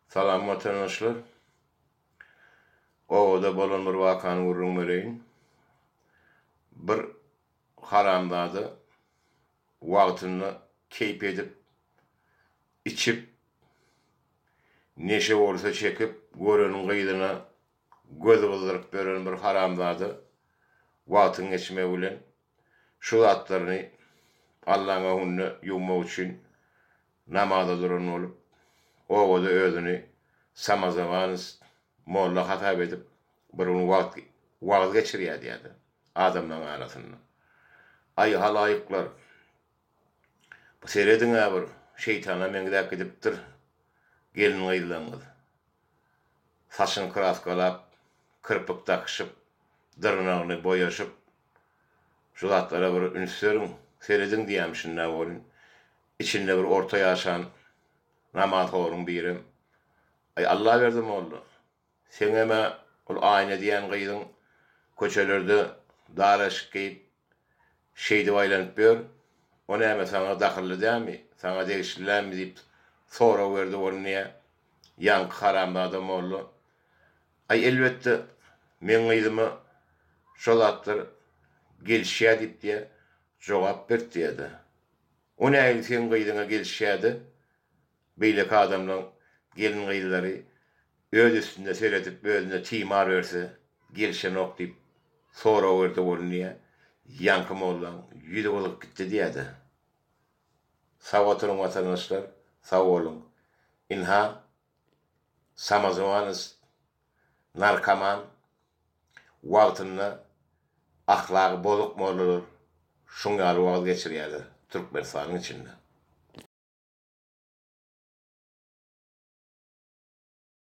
Salam vatandaşlar. Oda bolan bir wakany gurrun bereyin. Bir haramdady wagtyny keyip edip, içip, neşe bolsa çekip, görenin gıydyna göz bıldyryp beren bir haramdady wagtyny geçirmek bilen şu zatlaryny Allah'ın hunny ýuwmak üçin namaza duran bolup, oda özüni samozamanys molla hatap edip bir wagt geçirýär diýdi adamlaryň arasynda. Ay halaýyklar, bu serediňe bir şeytana meňdäp gidipdir, gelin gıydylaňyz. Saçyny kraskalap, kırpyk takışyp, dyrnagyny boýaşyp, şu zatlara bir ünsüriň serediň diýämişin näme bolun. İçinde bir orta ýaşan namaz horun birim. Ay Allah berdi mollu. Sen eme ol aýna diýen gyýdyň köçelerde daraşyk giýip şeýdi baýlanyp ber. O näme sana dakylly dälmi? Sana degişlilämi diýip sora berdi boluny niýe? Ýanky haramda mollu. Ay elbetde men gyýdymy şol atlar gelişýär diýip diýe jogap berdi diýdi. O näme sen gyýdyňa gelişýärdi? Beýleki adamlaryň gelin gıydylary öz üstünde seyredip özüne timar verse gelişen ok diýip sora berdi boluny niýe? Ýanky mollan ýüzi bolup gitdi diýdi. Sag oturuň watandaşlar, sag bolun. Inha samozamanys narkoman wagtyny ahlaky bozuk mollar şuňa wagt geçirýärler Türkmenistanyň içinde.